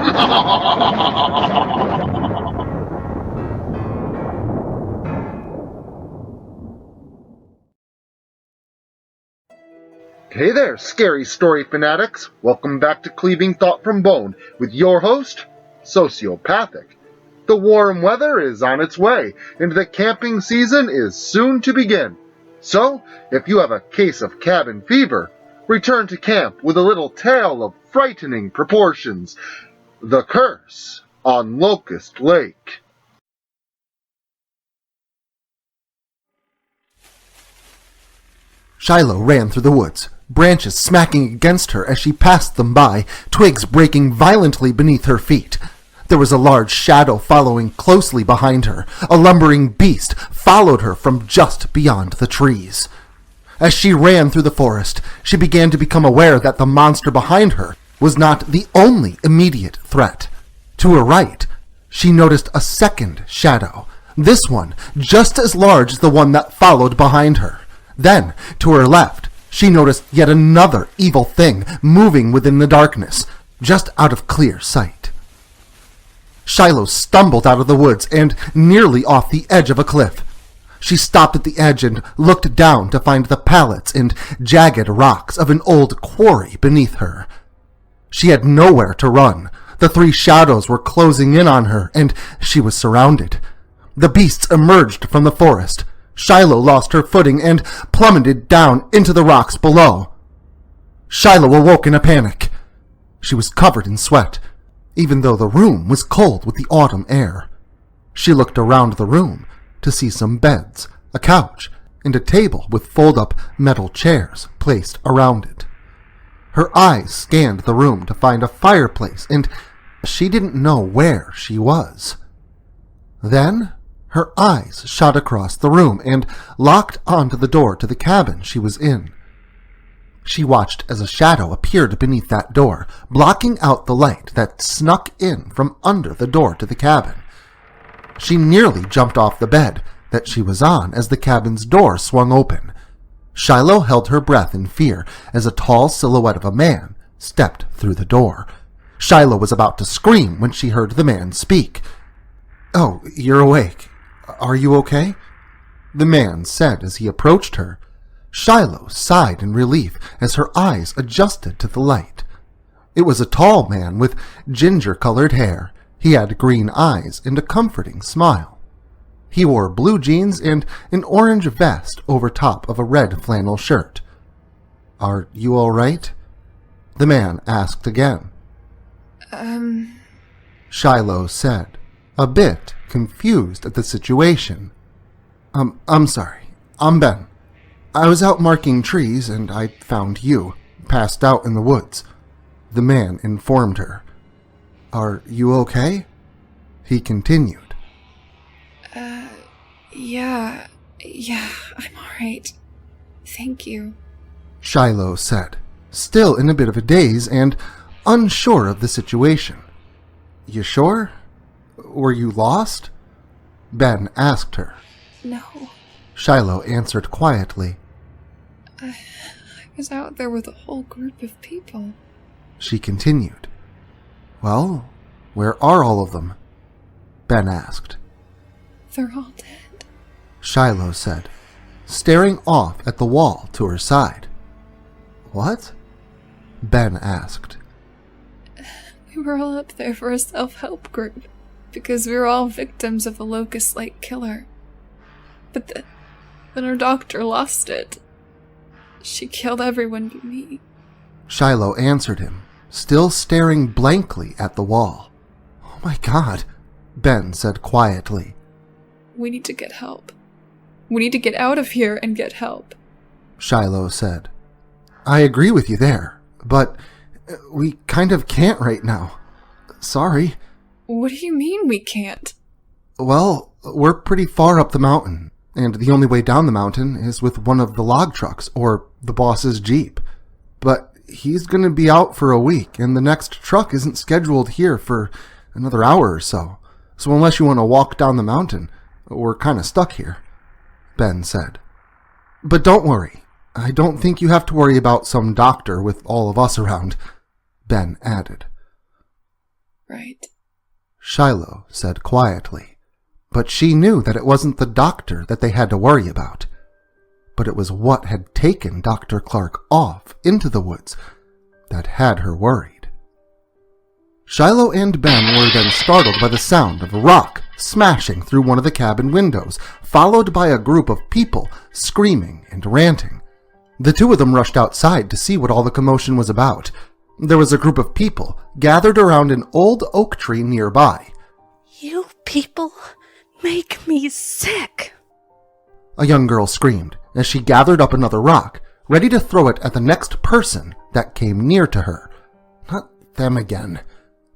Hey there, scary story fanatics! Welcome back to Cleaving Thought from Bone with your host, Sociopathic. The warm weather is on its way, and the camping season is soon to begin. So, if you have a case of cabin fever, return to camp with a little tale of frightening proportions. The Curse on Locust Lake. Shiloh ran through the woods, branches smacking against her as she passed them by, twigs breaking violently beneath her feet. There was a large shadow following closely behind her. A lumbering beast followed her from just beyond the trees. As she ran through the forest, she began to become aware that the monster behind her was not the only immediate threat. To her right, she noticed a second shadow, this one just as large as the one that followed behind her. Then, to her left, she noticed yet another evil thing moving within the darkness, just out of clear sight. Shiloh stumbled out of the woods and nearly off the edge of a cliff. She stopped at the edge and looked down to find the pallets and jagged rocks of an old quarry beneath her. She had nowhere to run. The three shadows were closing in on her, and she was surrounded. The beasts emerged from the forest. Shiloh lost her footing and plummeted down into the rocks below. Shiloh awoke in a panic. She was covered in sweat, even though the room was cold with the autumn air. She looked around the room to see some beds, a couch, and a table with fold-up metal chairs placed around it. Her eyes scanned the room to find a fireplace, and she didn't know where she was. Then her eyes shot across the room and locked onto the door to the cabin she was in. She watched as a shadow appeared beneath that door, blocking out the light that snuck in from under the door to the cabin. She nearly jumped off the bed that she was on as the cabin's door swung open. Shiloh held her breath in fear as a tall silhouette of a man stepped through the door. Shiloh was about to scream when she heard the man speak. "Oh, you're awake. Are you okay?" the man said as he approached her. Shiloh sighed in relief as her eyes adjusted to the light. It was a tall man with ginger-colored hair. He had green eyes and a comforting smile. He wore blue jeans and an orange vest over top of a red flannel shirt. "Are you all right?" the man asked again. Shiloh said, a bit confused at the situation. I'm sorry. I'm Ben. I was out marking trees and I found you, passed out in the woods," the man informed her. "Are you okay?" he continued. Yeah, I'm alright. Thank you," Shiloh said, still in a bit of a daze and unsure of the situation. "You sure? Were you lost?" Ben asked her. "No, Shiloh answered quietly. I was out there with a whole group of people." She continued. "Well, where are all of them?" Ben asked. "They're all dead," Shiloh said, staring off at the wall to her side. "What?" Ben asked. "We were all up there for a self-help group, because we were all victims of the Locust Lake killer. But then our doctor lost it. She killed everyone but me." Shiloh answered him, still staring blankly at the wall. "Oh my God," Ben said quietly. "We need to get help. We need to get out of here and get help," Shiloh said. "I agree with you there, but we kind of can't right now. Sorry." "What do you mean we can't?" "Well, we're pretty far up the mountain, and the only way down the mountain is with one of the log trucks or the boss's Jeep. But he's going to be out for a week, and the next truck isn't scheduled here for another hour or so. So unless you want to walk down the mountain, we're kind of stuck here," Ben said. "But don't worry. I don't think you have to worry about some doctor with all of us around," Ben added. right? Shiloh said quietly, but she knew that it wasn't the doctor that they had to worry about. But it was what had taken Dr. Clark off into the woods that had her worried. Shiloh and Ben were then startled by the sound of a rock smashing through one of the cabin windows, followed by a group of people screaming and ranting. The two of them rushed outside to see what all the commotion was about. There was a group of people gathered around an old oak tree nearby. "You people make me sick," a young girl screamed as she gathered up another rock, ready to throw it at the next person that came near to her. Not them again,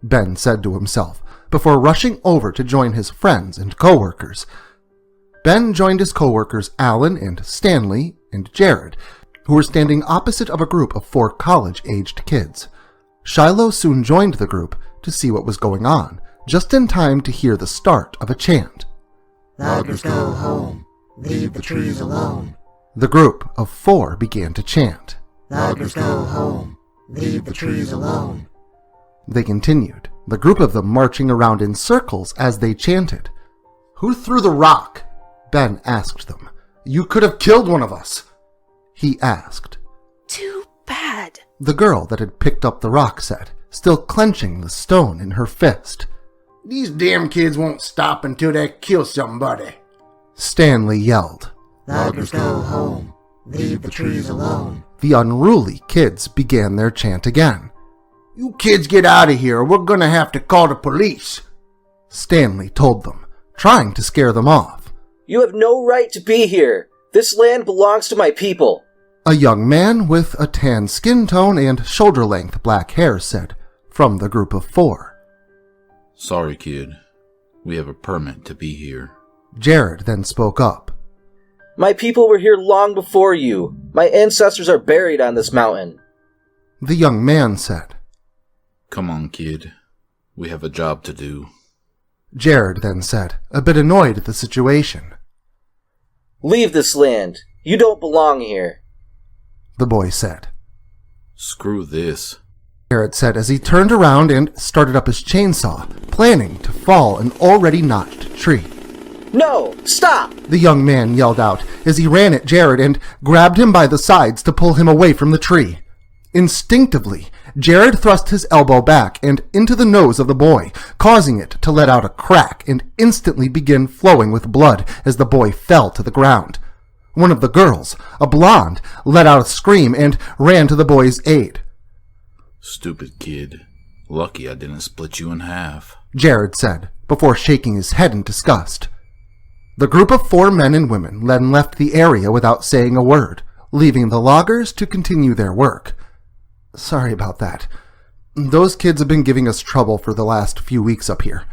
Ben said to himself, before rushing over to join his friends and co-workers. Ben joined his co-workers Alan and Stanley and Jared, who were standing opposite of a group of 4 college-aged kids. Shiloh soon joined the group to see what was going on, just in time to hear the start of a chant. "Loggers go home, leave the trees alone." The group of 4 began to chant. "Loggers go home, leave the trees alone." They continued, the group of them marching around in circles as they chanted. "Who threw the rock?" Ben asked them. "You could have killed one of us," he asked. "Too bad," the girl that had picked up the rock said, still clenching the stone in her fist. "These damn kids won't stop until they kill somebody," Stanley yelled. "Loggers go home, leave the trees alone." The unruly kids began their chant again. "You kids get out of here or we're gonna have to call the police," Stanley told them, trying to scare them off. "You have no right to be here. This land belongs to my people." A young man with a tan skin tone and shoulder-length black hair said, from the group of 4. "Sorry, kid. We have a permit to be here." Jared then spoke up. "My people were here long before you. My ancestors are buried on this mountain." The young man said. "Come on, kid. We have a job to do." Jared then said, a bit annoyed at the situation. "Leave this land. You don't belong here." The boy said. "Screw this," Jared said as he turned around and started up his chainsaw, planning to fall an already notched tree. "No! Stop!" The young man yelled out as he ran at Jared and grabbed him by the sides to pull him away from the tree. Instinctively, Jared thrust his elbow back and into the nose of the boy, causing it to let out a crack and instantly begin flowing with blood as the boy fell to the ground. One of the girls, a blonde, let out a scream and ran to the boy's aid. "Stupid kid. Lucky I didn't split you in half," Jared said, before shaking his head in disgust. The group of 4 men and women then left the area without saying a word, leaving the loggers to continue their work. "Sorry about that. Those kids have been giving us trouble for the last few weeks up here,"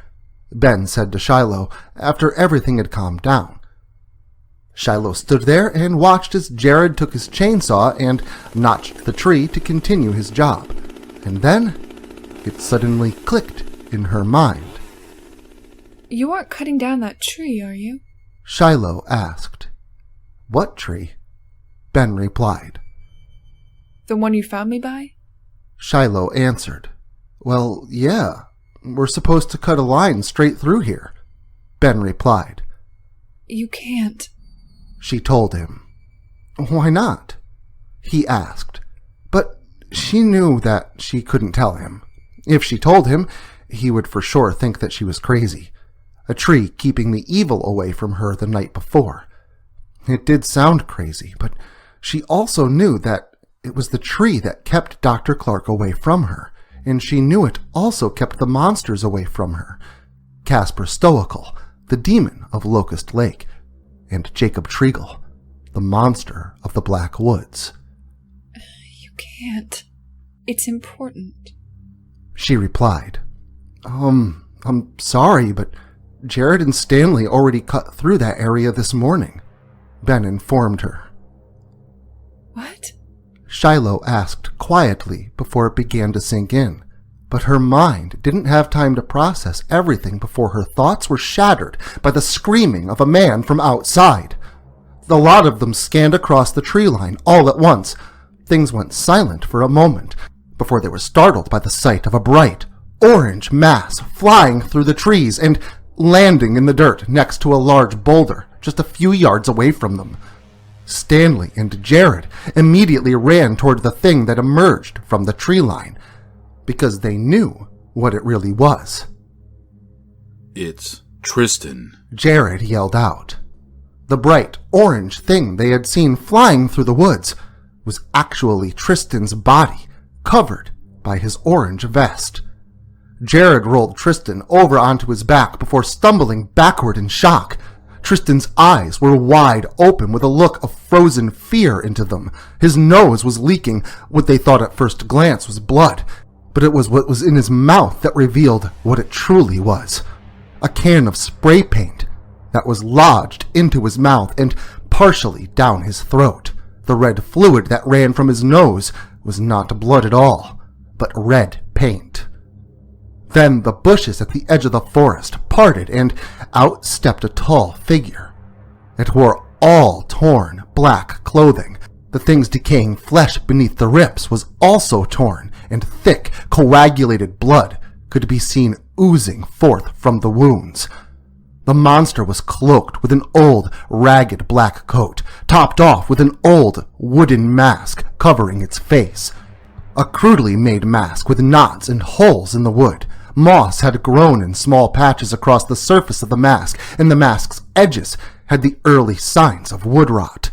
Ben said to Shiloh after everything had calmed down. Shiloh stood there and watched as Jared took his chainsaw and notched the tree to continue his job. And then it suddenly clicked in her mind. You aren't cutting down that tree, are you? Shiloh asked. "What tree?" Ben replied. The one you found me by? Shiloh answered. "Well, yeah. We're supposed to cut a line straight through here," Ben replied. You can't. She told him. "Why not?" he asked. But she knew that she couldn't tell him. If she told him, he would for sure think that she was crazy. A tree keeping the evil away from her the night before. It did sound crazy, but she also knew that it was the tree that kept Dr. Clark away from her, and she knew it also kept the monsters away from her. Casper Stoical, the demon of Locust Lake, and Jacob Treagle, the monster of the Black Woods. You can't. It's important. She replied. I'm sorry, but Jared and Stanley already cut through that area this morning," Ben informed her. What? Shiloh asked quietly before it began to sink in, but her mind didn't have time to process everything before her thoughts were shattered by the screaming of a man from outside. The lot of them scanned across the tree line all at once. Things went silent for a moment before they were startled by the sight of a bright, orange mass flying through the trees and landing in the dirt next to a large boulder just a few yards away from them. Stanley and Jared immediately ran toward the thing that emerged from the tree line, because they knew what it really was. It's Tristan, Jared yelled out. The bright orange thing they had seen flying through the woods was actually Tristan's body, covered by his orange vest. Jared rolled Tristan over onto his back before stumbling backward in shock. Tristan's eyes were wide open with a look of frozen fear into them. His nose was leaking what they thought at first glance was blood, but it was what was in his mouth that revealed what it truly was. A can of spray paint that was lodged into his mouth and partially down his throat. The red fluid that ran from his nose was not blood at all, but red paint. Then the bushes at the edge of the forest parted, and out stepped a tall figure. It wore all torn black clothing. The thing's decaying flesh beneath the ribs was also torn, and thick, coagulated blood could be seen oozing forth from the wounds. The monster was cloaked with an old, ragged black coat, topped off with an old, wooden mask covering its face. A crudely made mask with knots and holes in the wood. Moss had grown in small patches across the surface of the mask, and the mask's edges had the early signs of wood rot.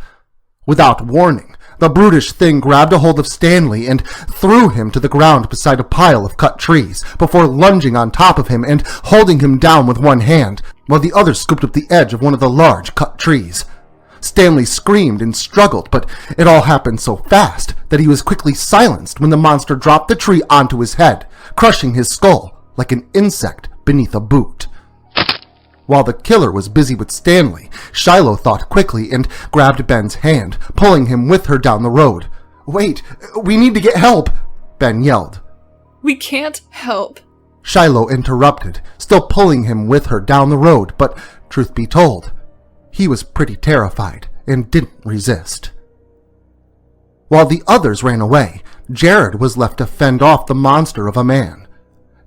Without warning, the brutish thing grabbed a hold of Stanley and threw him to the ground beside a pile of cut trees, before lunging on top of him and holding him down with one hand, while the other scooped up the edge of one of the large cut trees. Stanley screamed and struggled, but it all happened so fast that he was quickly silenced when the monster dropped the tree onto his head, crushing his skull like an insect beneath a boot. While the killer was busy with Stanley, Shiloh thought quickly and grabbed Ben's hand, pulling him with her down the road. "Wait, we need to get help," Ben yelled. We can't help. Shiloh interrupted, still pulling him with her down the road, but truth be told, he was pretty terrified and didn't resist. While the others ran away, Jared was left to fend off the monster of a man.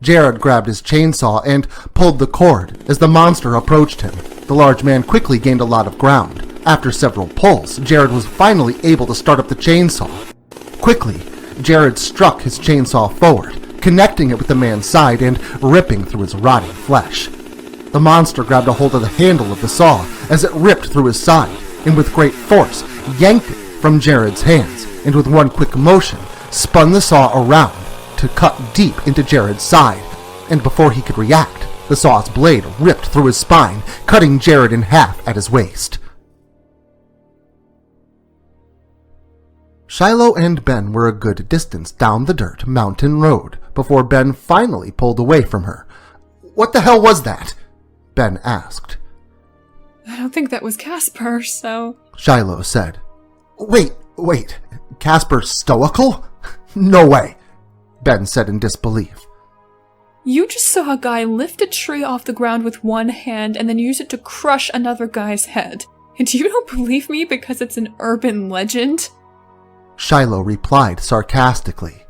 Jared grabbed his chainsaw and pulled the cord as the monster approached him. The large man quickly gained a lot of ground. After several pulls, Jared was finally able to start up the chainsaw. Quickly, Jared struck his chainsaw forward, connecting it with the man's side and ripping through his rotting flesh. The monster grabbed a hold of the handle of the saw as it ripped through his side, and with great force yanked it from Jared's hands, and with one quick motion spun the saw around to cut deep into Jared's side, and before he could react, the saw's blade ripped through his spine, cutting Jared in half at his waist. Shiloh and Ben were a good distance down the dirt mountain road before Ben finally pulled away from her. "What the hell was that?" Ben asked. I don't think that was Casper, so... Shiloh said. Wait, Casper stoical? No way, Ben said in disbelief. You just saw a guy lift a tree off the ground with one hand and then use it to crush another guy's head. And you don't believe me because it's an urban legend? Shiloh replied sarcastically.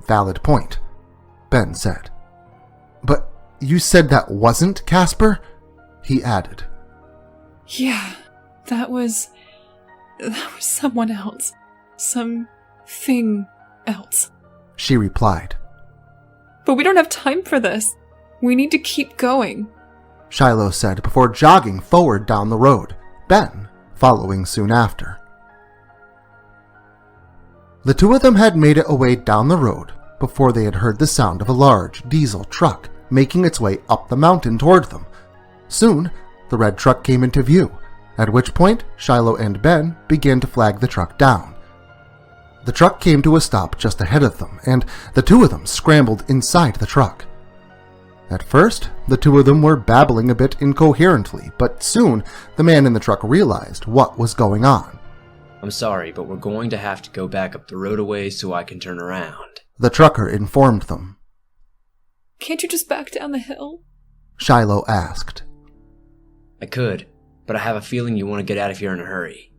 Valid point, Ben said. But you said that wasn't Casper? He added. Yeah, that was someone else. Something else. She replied. But we don't have time for this. We need to keep going, Shiloh said before jogging forward down the road, Ben following soon after. The two of them had made it a way down the road before they had heard the sound of a large diesel truck making its way up the mountain toward them. Soon, the red truck came into view, at which point Shiloh and Ben began to flag the truck down. The truck came to a stop just ahead of them, and the two of them scrambled inside the truck. At first, the two of them were babbling a bit incoherently, but soon the man in the truck realized what was going on. I'm sorry, but we're going to have to go back up the road a ways so I can turn around, the trucker informed them. Can't you just back down the hill? Shiloh asked. I could, but I have a feeling you want to get out of here in a hurry.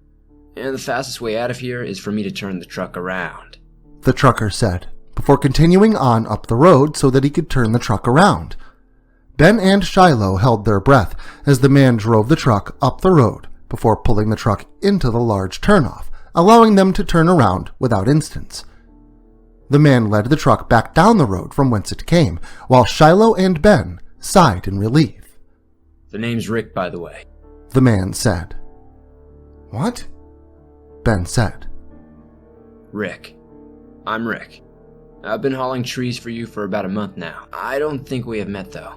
And the fastest way out of here is for me to turn the truck around, the trucker said, before continuing on up the road so that he could turn the truck around. Ben and Shiloh held their breath as the man drove the truck up the road before pulling the truck into the large turnoff, allowing them to turn around without incidents. The man led the truck back down the road from whence it came, while Shiloh and Ben sighed in relief. The name's Rick, by the way. The man said. What? Ben said. Rick. I'm Rick. I've been hauling trees for you for about a month now. I don't think we have met, though.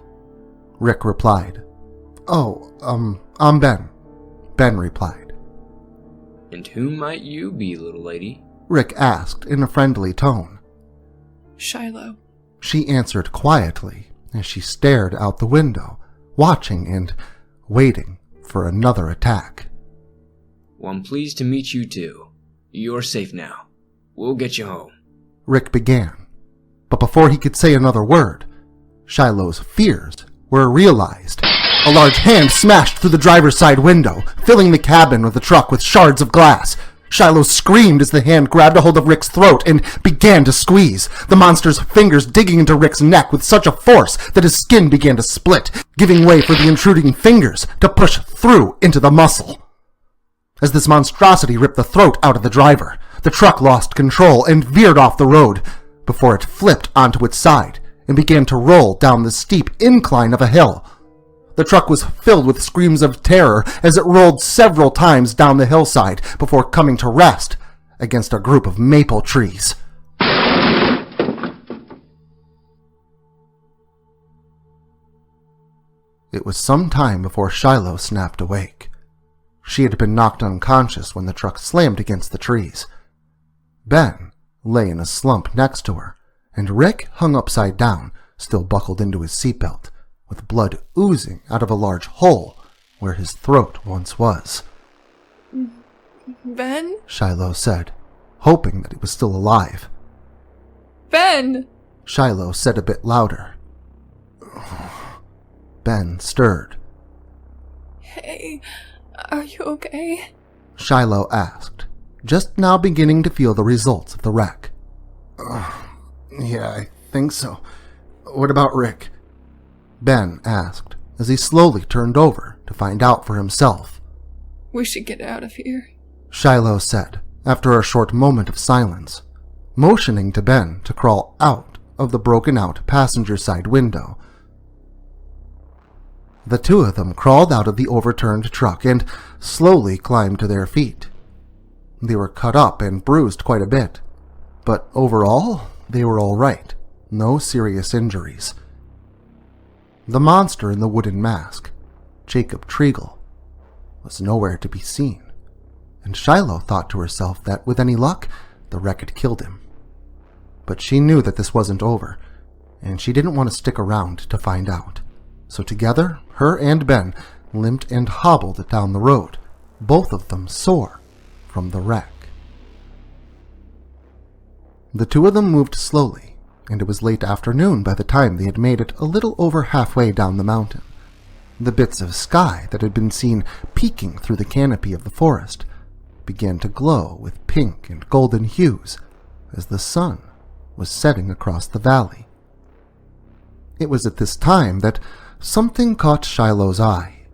Rick replied. Oh, I'm Ben. Ben replied. And who might you be, little lady? Rick asked in a friendly tone. Shiloh. She answered quietly as she stared out the window, watching and waiting for another attack. Well, I'm pleased to meet you too. You're safe now. We'll get you home. Rick began, but before he could say another word, Shiloh's fears were realized. A large hand smashed through the driver's side window, filling the cabin of the truck with shards of glass. Shiloh screamed as the hand grabbed a hold of Rick's throat and began to squeeze, the monster's fingers digging into Rick's neck with such a force that his skin began to split, giving way for the intruding fingers to push through into the muscle. As this monstrosity ripped the throat out of the driver, the truck lost control and veered off the road before it flipped onto its side and began to roll down the steep incline of a hill. The truck was filled with screams of terror as it rolled several times down the hillside before coming to rest against a group of maple trees. It was some time before Shiloh snapped awake. She had been knocked unconscious when the truck slammed against the trees. Ben lay in a slump next to her, and Rick hung upside down, still buckled into his seatbelt, with blood oozing out of a large hole where his throat once was. Ben? Shiloh said, hoping that he was still alive. Ben! Shiloh said a bit louder. Ben stirred. Hey, are you okay? Shiloh asked, just now beginning to feel the results of the wreck. Yeah, I think so. What about Rick? Ben asked, as he slowly turned over to find out for himself. We should get out of here, Shiloh said, after a short moment of silence, motioning to Ben to crawl out of the broken-out passenger side window. The two of them crawled out of the overturned truck and slowly climbed to their feet. They were cut up and bruised quite a bit, but overall, they were all right. No serious injuries. The monster in the wooden mask, Jacob Treagle, was nowhere to be seen, and Shiloh thought to herself that with any luck, the wreck had killed him. But she knew that this wasn't over, and she didn't want to stick around to find out. So together, her and Ben limped and hobbled down the road, both of them sore from the wreck. The two of them moved slowly, and it was late afternoon by the time they had made it a little over halfway down the mountain. The bits of sky that had been seen peeking through the canopy of the forest began to glow with pink and golden hues as the sun was setting across the valley. It was at this time that something caught Shiloh's eye.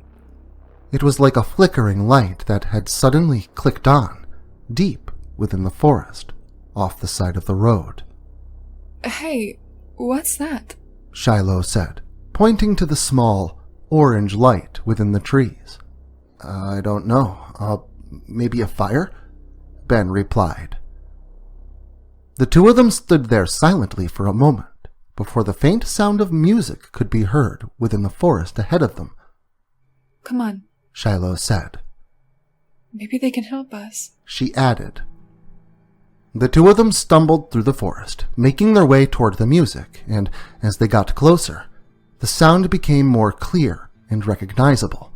It was like a flickering light that had suddenly clicked on, deep within the forest, off the side of the road. Hey, what's that? Shiloh said, pointing to the small, orange light within the trees. I don't know. Maybe a fire? Ben replied. The two of them stood there silently for a moment, before the faint sound of music could be heard within the forest ahead of them. Come on, Shiloh said. Maybe they can help us, she added. The two of them stumbled through the forest, making their way toward the music, and as they got closer, the sound became more clear and recognizable.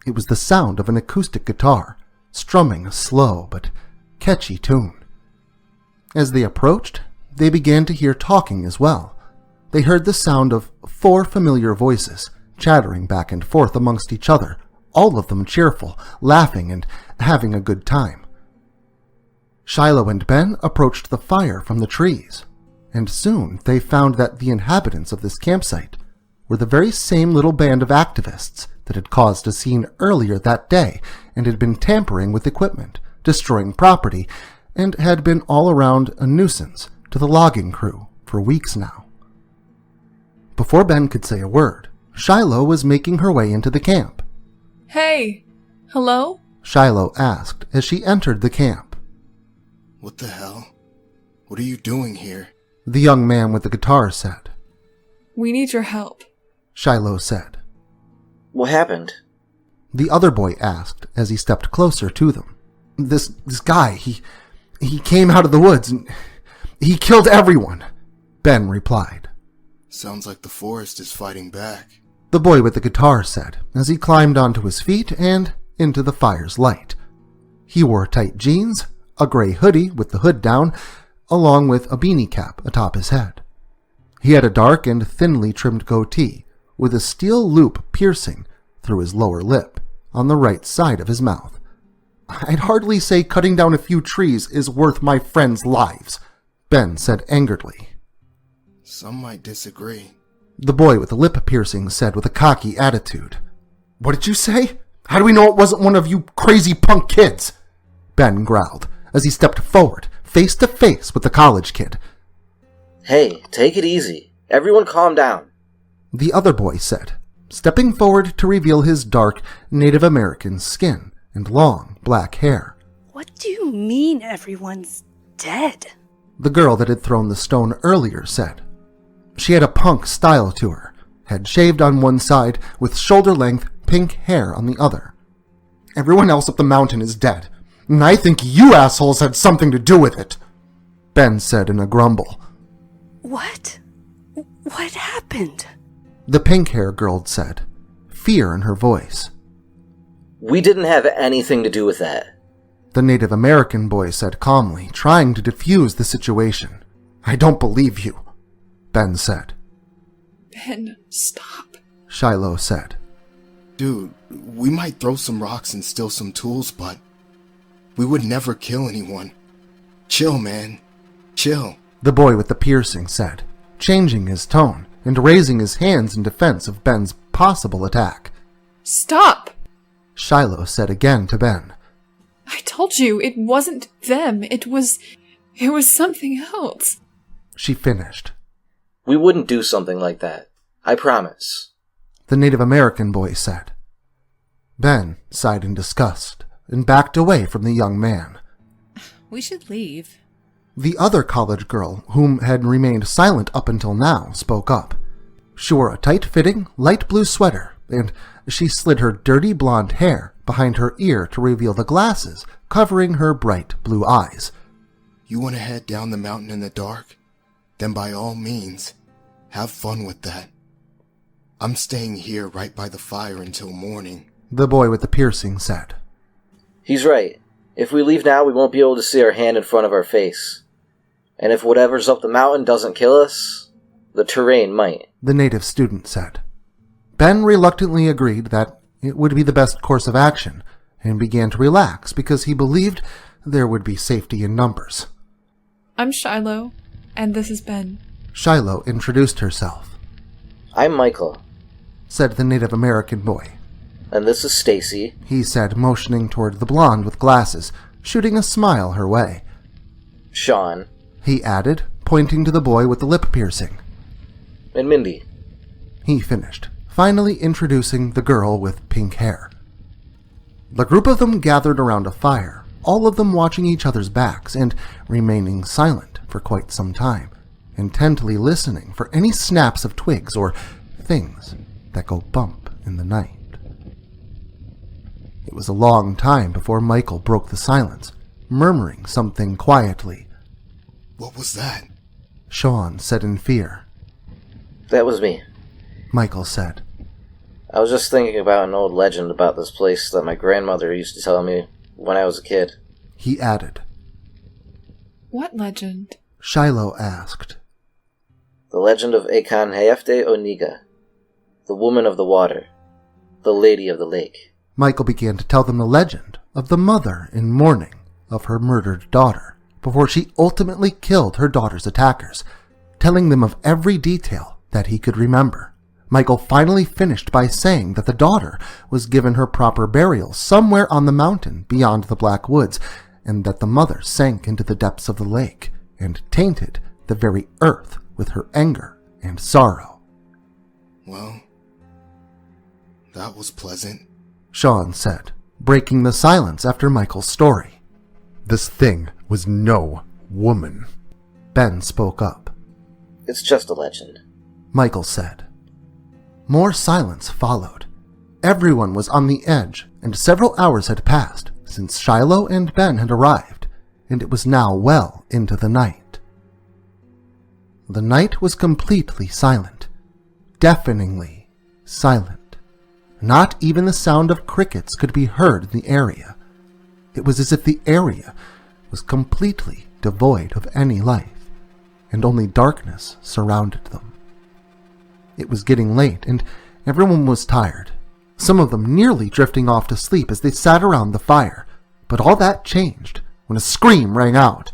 It was the sound of an acoustic guitar, strumming a slow but catchy tune. As they approached, they began to hear talking as well. They heard the sound of 4 familiar voices, chattering back and forth amongst each other, all of them cheerful, laughing and having a good time. Shiloh and Ben approached the fire from the trees. and soon they found that the inhabitants of this campsite were the very same little band of activists that had caused a scene earlier that day and had been tampering with equipment, destroying property, and had been all around a nuisance to the logging crew for weeks now. Before Ben could say a word, Shiloh was making her way into the camp. Hey! Hello? Shiloh asked as she entered the camp. What the hell? What are you doing here? The young man with the guitar said. We need your help. Shiloh said. What happened? The other boy asked as he stepped closer to them. This guy, he came out of the woods and he killed everyone, Ben replied. Sounds like the forest is fighting back. The boy with the guitar said as he climbed onto his feet and into the fire's light. He wore tight jeans, a gray hoodie with the hood down, along with a beanie cap atop his head. He had a dark and thinly trimmed goatee with a steel loop piercing through his lower lip on the right side of his mouth. I'd hardly say cutting down a few trees is worth my friends' lives, Ben said angeredly. Some might disagree. The boy with the lip piercing said with a cocky attitude. What did you say? How do we know it wasn't one of you crazy punk kids? Ben growled as he stepped forward, face to face with the college kid. Hey, take it easy. Everyone calm down. The other boy said, stepping forward to reveal his dark Native American skin and long black hair. What do you mean everyone's dead? The girl that had thrown the stone earlier said. She had a punk style to her, head shaved on one side with shoulder-length pink hair on the other. Everyone else up the mountain is dead, and I think you assholes had something to do with it, Ben said in a grumble. What? What happened? The pink-hair girl said, fear in her voice. We didn't have anything to do with that. The Native American boy said calmly, trying to defuse the situation. I don't believe you, Ben said. Ben, stop. Shiloh said. Dude, we might throw some rocks and steal some tools, but we would never kill anyone. Chill, man. Chill. The boy with the piercing said, changing his tone and raising his hands in defense of Ben's possible attack. Stop! Shiloh said again to Ben. I told you, it wasn't them. It was something else. She finished. We wouldn't do something like that. I promise. The Native American boy said. Ben sighed in disgust and backed away from the young man. We should leave. The other college girl, whom had remained silent up until now, spoke up. She wore a tight-fitting, light blue sweater, and she slid her dirty blonde hair behind her ear to reveal the glasses covering her bright blue eyes. You want to head down the mountain in the dark? Then by all means, have fun with that. I'm staying here right by the fire until morning, the boy with the piercing said. He's right. If we leave now, we won't be able to see our hand in front of our face. And if whatever's up the mountain doesn't kill us, the terrain might, the native student said. Ben reluctantly agreed that it would be the best course of action, and began to relax because he believed there would be safety in numbers. I'm Shiloh, and this is Ben. Shiloh introduced herself. I'm Michael, said the Native American boy. And this is Stacy, he said, motioning toward the blonde with glasses, shooting a smile her way. Sean, he added, pointing to the boy with the lip piercing. And Mindy, he finished, finally introducing the girl with pink hair. The group of them gathered around a fire, all of them watching each other's backs and remaining silent for quite some time, intently listening for any snaps of twigs or things that go bump in the night. It was a long time before Michael broke the silence, murmuring something quietly. What was that? Sean said in fear. That was me, Michael said. I was just thinking about an old legend about this place that my grandmother used to tell me when I was a kid. He added. What legend? Shiloh asked. The legend of Akan Hayafte Oniga, the woman of the water, the lady of the lake. Michael began to tell them the legend of the mother in mourning of her murdered daughter before she ultimately killed her daughter's attackers, telling them of every detail that he could remember. Michael finally finished by saying that the daughter was given her proper burial somewhere on the mountain beyond the Black Woods, and that the mother sank into the depths of the lake and tainted the very earth with her anger and sorrow. Well, that was pleasant, Sean said, breaking the silence after Michael's story. This thing was no woman. Ben spoke up. It's just a legend, Michael said. More silence followed. Everyone was on the edge, and several hours had passed since Shiloh and Ben had arrived, and it was now well into the night. The night was completely silent, deafeningly silent. Not even the sound of crickets could be heard in the area. It was as if the area was completely devoid of any life, and only darkness surrounded them. It was getting late, and everyone was tired, some of them nearly drifting off to sleep as they sat around the fire. But all that changed when a scream rang out.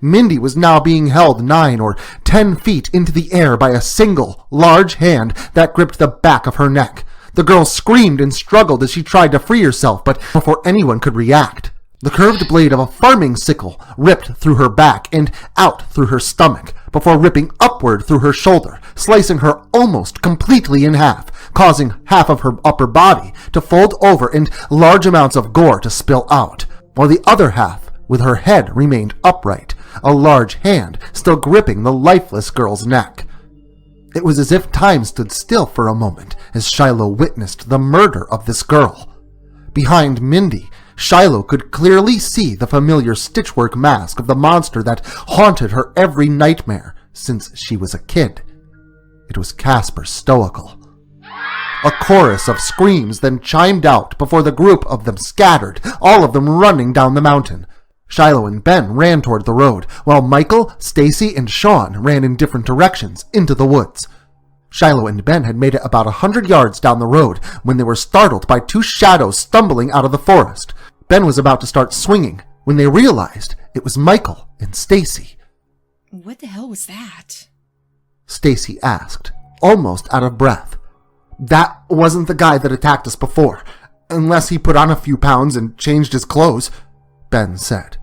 Mindy was now being held 9 or 10 feet into the air by a single, large hand that gripped the back of her neck. The girl screamed and struggled as she tried to free herself, but before anyone could react, the curved blade of a farming sickle ripped through her back and out through her stomach, before ripping upward through her shoulder, slicing her almost completely in half, causing half of her upper body to fold over and large amounts of gore to spill out, while the other half, with her head, remained upright, a large hand still gripping the lifeless girl's neck. It was as if time stood still for a moment as Shiloh witnessed the murder of this girl. Behind Mindy, Shiloh could clearly see the familiar stitchwork mask of the monster that haunted her every nightmare since she was a kid. It was Casper Stoical. A chorus of screams then chimed out before the group of them scattered, all of them running down the mountain. Shiloh and Ben ran toward the road, while Michael, Stacy, and Sean ran in different directions into the woods. Shiloh and Ben had made it about 100 yards down the road when they were startled by 2 shadows stumbling out of the forest. Ben was about to start swinging when they realized it was Michael and Stacy. What the hell was that? Stacy asked, almost out of breath. That wasn't the guy that attacked us before, unless he put on a few pounds and changed his clothes, Ben said.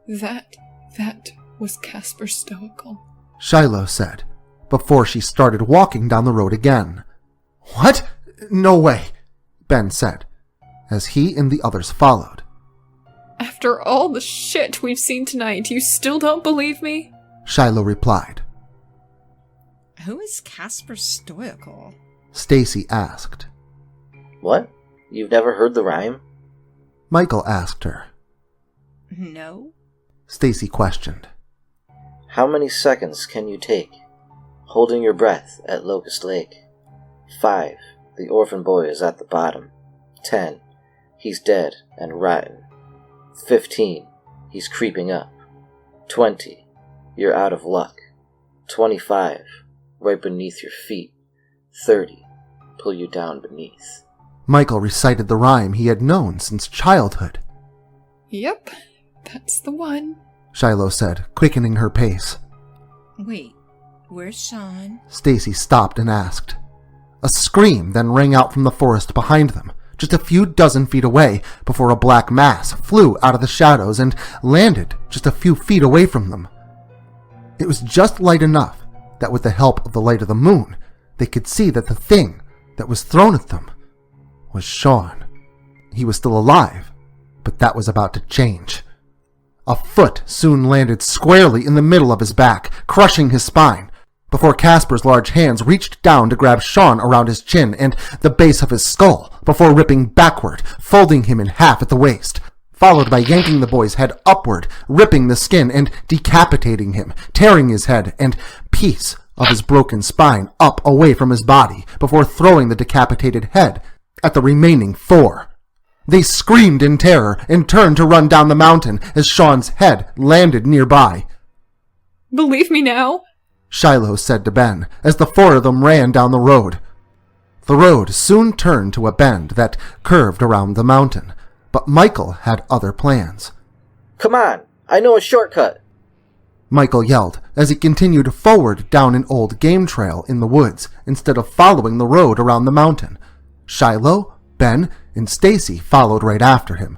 That was Casper Stoical, Shiloh said, before she started walking down the road again. What? No way, Ben said, as he and the others followed. After all the shit we've seen tonight, you still don't believe me? Shiloh replied. Who is Casper Stoical? Stacy asked. What? You've never heard the rhyme? Michael asked her. No. Stacy questioned. How many seconds can you take, holding your breath at Locust Lake? 5. The orphan boy is at the bottom. 10. He's dead and rotten. 15. He's creeping up. 20. You're out of luck. 25. Right beneath your feet. 30. Pull you down beneath. Michael recited the rhyme he had known since childhood. Yep, that's the one, Shiloh said, quickening her pace. Wait, where's Sean? Stacy stopped and asked. A scream then rang out from the forest behind them, just a few dozen feet away, before a black mass flew out of the shadows and landed just a few feet away from them. It was just light enough that with the help of the light of the moon, they could see that the thing that was thrown at them was Sean. He was still alive, but that was about to change. A foot soon landed squarely in the middle of his back, crushing his spine, before Casper's large hands reached down to grab Sean around his chin and the base of his skull, before ripping backward, folding him in half at the waist, followed by yanking the boy's head upward, ripping the skin and decapitating him, tearing his head and piece of his broken spine up away from his body, before throwing the decapitated head at the remaining 4. They screamed in terror and turned to run down the mountain as Sean's head landed nearby. Believe me now, Shiloh said to Ben as the 4 of them ran down the road. The road soon turned to a bend that curved around the mountain, but Michael had other plans. Come on, I know a shortcut. Michael yelled as he continued forward down an old game trail in the woods instead of following the road around the mountain. Shiloh, Ben, and Stacy followed right after him.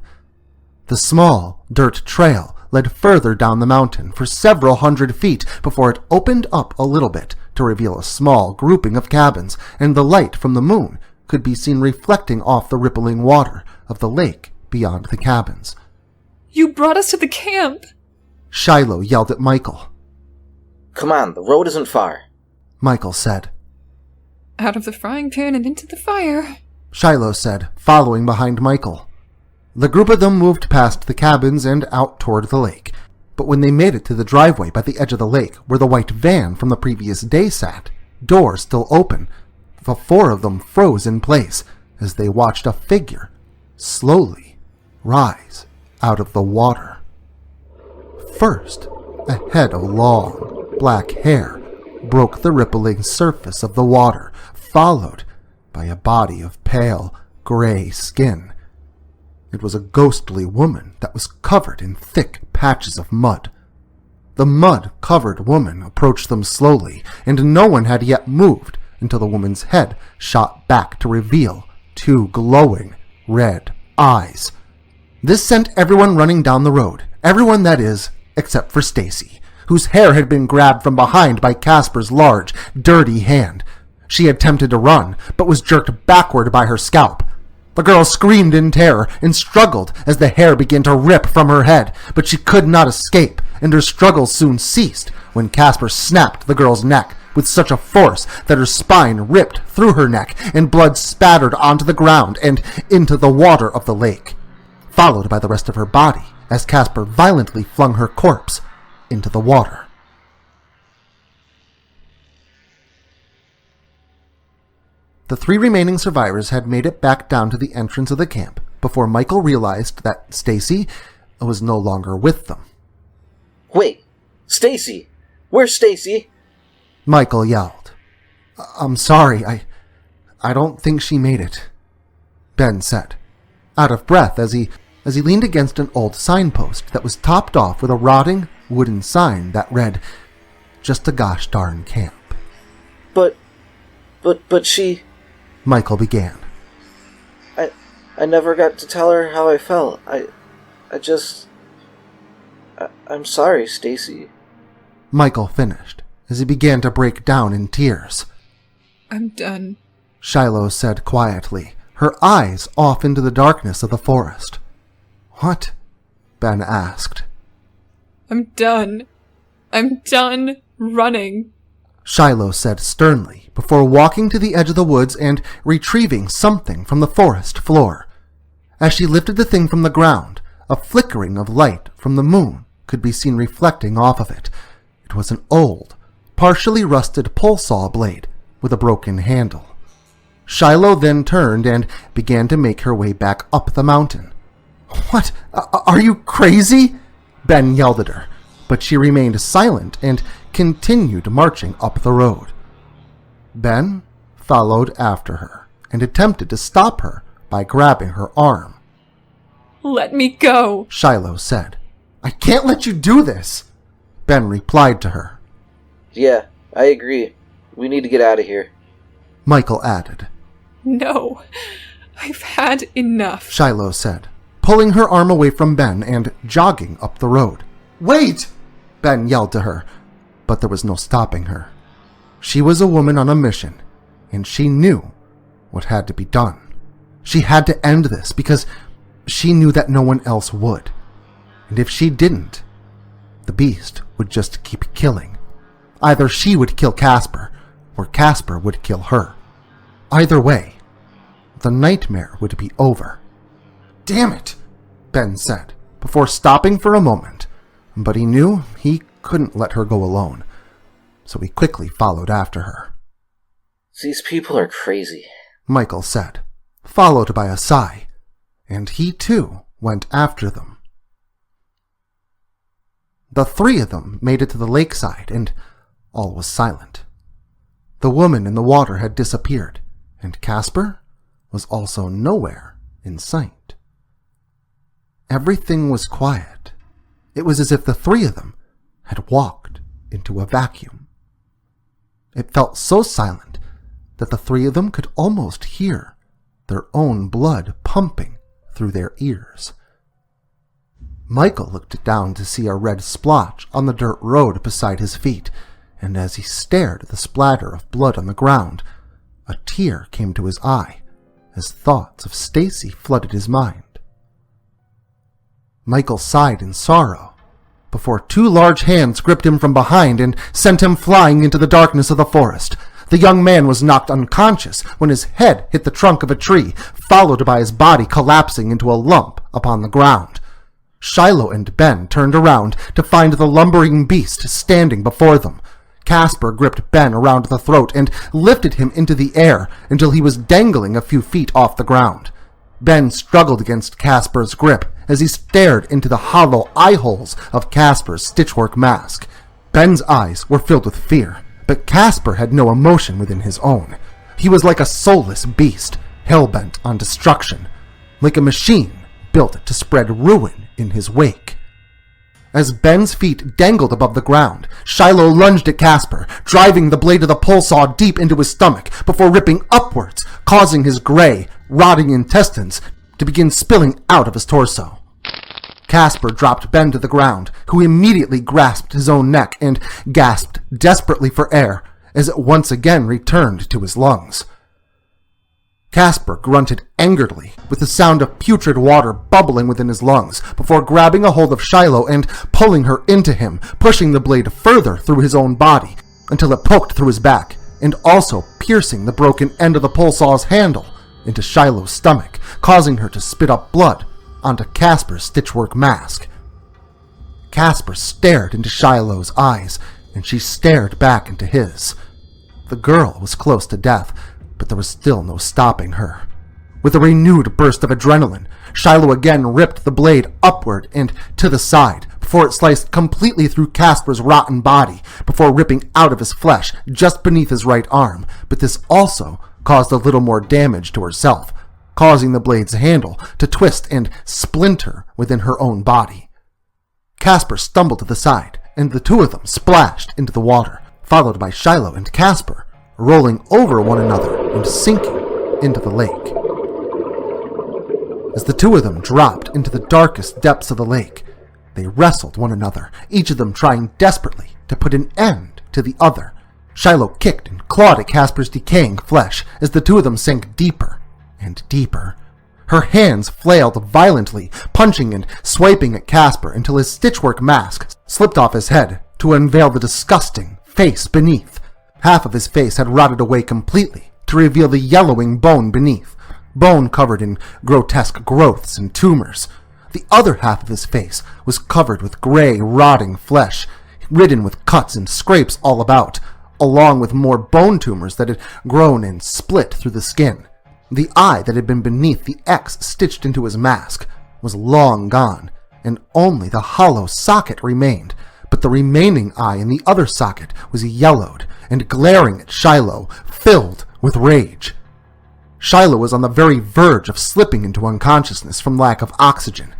The small dirt trail led further down the mountain for several hundred feet before it opened up a little bit to reveal a small grouping of cabins, and the light from the moon could be seen reflecting off the rippling water of the lake beyond the cabins. You brought us to the camp! Shiloh yelled at Michael. Come on, the road isn't far. Michael said. Out of the frying pan and into the fire, Shiloh said, following behind Michael. The group of them moved past the cabins and out toward the lake, but when they made it to the driveway by the edge of the lake where the white van from the previous day sat, door still open, the four of them froze in place as they watched a figure slowly rise out of the water. First, a head of long, black hair broke the rippling surface of the water, followed by a body of pale, gray skin. It was a ghostly woman that was covered in thick patches of mud. The mud-covered woman approached them slowly, and no one had yet moved until the woman's head shot back to reveal two glowing red eyes. This sent everyone running down the road, everyone that is, except for Stacy, whose hair had been grabbed from behind by Casper's large, dirty hand. She attempted to run, but was jerked backward by her scalp. The girl screamed in terror and struggled as the hair began to rip from her head, but she could not escape, and her struggles soon ceased when Casper snapped the girl's neck with such a force that her spine ripped through her neck and blood spattered onto the ground and into the water of the lake, followed by the rest of her body as Casper violently flung her corpse into the water. The three remaining survivors had made it back down to the entrance of the camp before Michael realized that Stacy was no longer with them. Wait, Stacy! Where's Stacy? Michael yelled. I'm sorry, I don't think she made it, Ben said, out of breath as he leaned against an old signpost that was topped off with a rotting wooden sign that read, "Just a gosh darn camp." But she... Michael began. I never got to tell her how I felt. I'm sorry, Stacy. Michael finished as he began to break down in tears. I'm done, Shiloh said quietly, her eyes off into the darkness of the forest. What? Ben asked. I'm done. I'm done running, Shiloh said sternly before walking to the edge of the woods and retrieving something from the forest floor. As she lifted the thing from the ground, a flickering of light from the moon could be seen reflecting off of it. It was an old, partially rusted pole saw blade with a broken handle. Shiloh then turned and began to make her way back up the mountain. What? Are you crazy? Ben yelled at her, but she remained silent and continued marching up the road. Ben followed after her and attempted to stop her by grabbing her arm. Let me go, Shiloh said. I can't let you do this, Ben replied to her. Yeah, I agree. We need to get out of here. Michael added. No, I've had enough, Shiloh said, pulling her arm away from Ben and jogging up the road. Wait! Ben yelled to her, but there was no stopping her. She was a woman on a mission, and she knew what had to be done. She had to end this because she knew that no one else would. And if she didn't, the beast would just keep killing. Either she would kill Casper, or Casper would kill her. Either way, the nightmare would be over. Damn it, Ben said, before stopping for a moment, but he knew he couldn't let her go alone, so he quickly followed after her. These people are crazy, Michael said, followed by a sigh, and he too went after them. The three of them made it to the lakeside, and all was silent. The woman in the water had disappeared, and Casper was also nowhere in sight. Everything was quiet. It was as if the three of them had walked into a vacuum. It felt so silent that the three of them could almost hear their own blood pumping through their ears. Michael looked down to see a red splotch on the dirt road beside his feet, and as he stared at the splatter of blood on the ground, a tear came to his eye as thoughts of Stacy flooded his mind. Michael sighed in sorrow before two large hands gripped him from behind and sent him flying into the darkness of the forest. The young man was knocked unconscious when his head hit the trunk of a tree, followed by his body collapsing into a lump upon the ground. Shiloh and Ben turned around to find the lumbering beast standing before them. Casper gripped Ben around the throat and lifted him into the air until he was dangling a few feet off the ground. Ben struggled against Casper's grip as he stared into the hollow eye holes of Casper's stitchwork mask. Ben's eyes were filled with fear, but Casper had no emotion within his own. He was like a soulless beast, hell-bent on destruction, like a machine built to spread ruin in his wake. As Ben's feet dangled above the ground, Shiloh lunged at Casper, driving the blade of the pole saw deep into his stomach before ripping upwards, causing his gray, rotting intestines to begin spilling out of his torso. Casper dropped Ben to the ground, who immediately grasped his own neck and gasped desperately for air as it once again returned to his lungs. Casper grunted angeredly with the sound of putrid water bubbling within his lungs before grabbing a hold of Shiloh and pulling her into him, pushing the blade further through his own body until it poked through his back and also piercing the broken end of the pole saw's handle into Shiloh's stomach, causing her to spit up blood onto Casper's stitchwork mask. Casper stared into Shiloh's eyes, and she stared back into his. The girl was close to death, but there was still no stopping her. With a renewed burst of adrenaline, Shiloh again ripped the blade upward and to the side before it sliced completely through Casper's rotten body before ripping out of his flesh just beneath his right arm, but this also caused a little more damage to herself, causing the blade's handle to twist and splinter within her own body. Casper stumbled to the side, and the two of them splashed into the water, followed by Shiloh and Casper, rolling over one another and sinking into the lake. As the two of them dropped into the darkest depths of the lake, they wrestled one another, each of them trying desperately to put an end to the other. Shiloh kicked and clawed at Casper's decaying flesh as the two of them sank deeper and deeper. Her hands flailed violently, punching and swiping at Casper until his stitchwork mask slipped off his head to unveil the disgusting face beneath. Half of his face had rotted away completely to reveal the yellowing bone beneath, bone covered in grotesque growths and tumors. The other half of his face was covered with gray, rotting flesh, ridden with cuts and scrapes all about, along with more bone tumors that had grown and split through the skin. The eye that had been beneath the X stitched into his mask was long gone, and only the hollow socket remained, but the remaining eye in the other socket was yellowed and glaring at Shiloh, filled with rage. Shiloh was on the very verge of slipping into unconsciousness from lack of oxygen,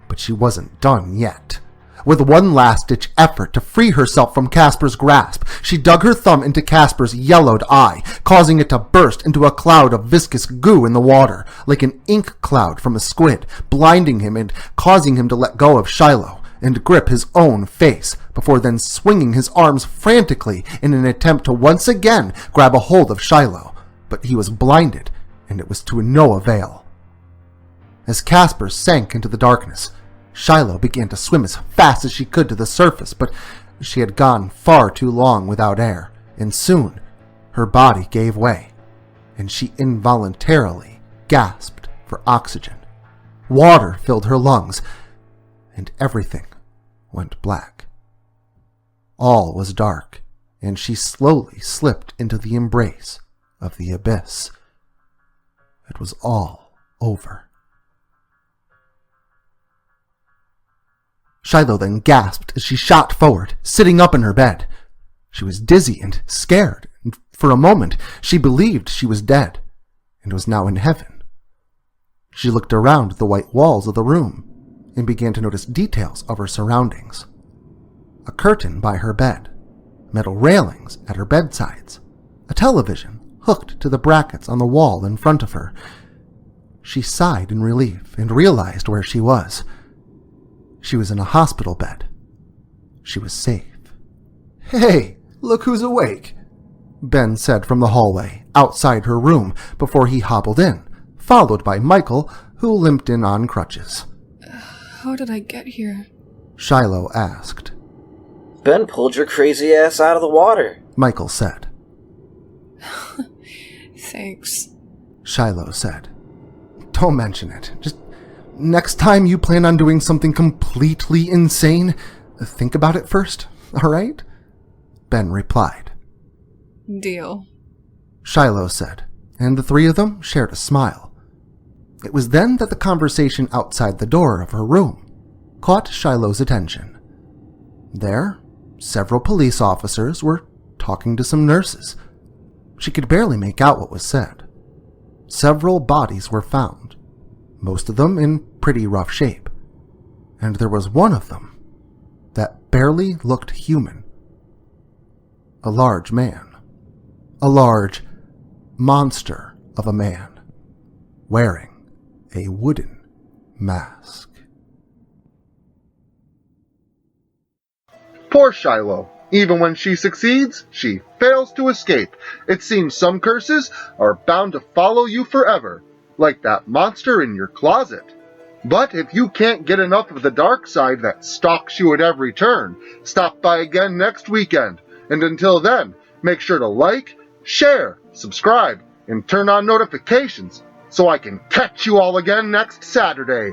but she wasn't done yet. With one last-ditch effort to free herself from Casper's grasp, she dug her thumb into Casper's yellowed eye, causing it to burst into a cloud of viscous goo in the water, like an ink cloud from a squid, blinding him and causing him to let go of Shiloh and grip his own face, before then swinging his arms frantically in an attempt to once again grab a hold of Shiloh. But he was blinded, and it was to no avail. As Casper sank into the darkness, Shiloh began to swim as fast as she could to the surface, but she had gone far too long without air, and soon her body gave way, and she involuntarily gasped for oxygen. Water filled her lungs, and everything went black. All was dark, and she slowly slipped into the embrace of the abyss. It was all over. Shiloh then gasped as she shot forward, sitting up in her bed. She was dizzy and scared, and for a moment she believed she was dead, and was now in heaven. She looked around at the white walls of the room, and began to notice details of her surroundings. a curtain by her bed, metal railings at her bedsides, a television hooked to the brackets on the wall in front of her. She sighed in relief and realized where she was. She was in a hospital bed. She was safe. Hey, look who's awake, Ben said from the hallway outside her room before he hobbled in, followed by Michael, who limped in on crutches. How did I get here? Shiloh asked. Ben pulled your crazy ass out of the water, Michael said. Thanks. Shiloh said. Don't mention it. Just next time you plan on doing something completely insane, think about it first, all right? Ben replied. Deal. Shiloh said, and the three of them shared a smile. It was then that the conversation outside the door of her room caught Shiloh's attention. There, several police officers were talking to some nurses. She could barely make out what was said. Several bodies were found, most of them in pretty rough shape, and there was one of them that barely looked human. A large man. A large monster of a man, wearing a wooden mask. Poor Shiloh. Even when she succeeds, she fails to escape. It seems some curses are bound to follow you forever, like that monster in your closet. But if you can't get enough of the dark side that stalks you at every turn, stop by again next weekend. And until then, make sure to like, share, subscribe, and turn on notifications so I can catch you all again next Saturday.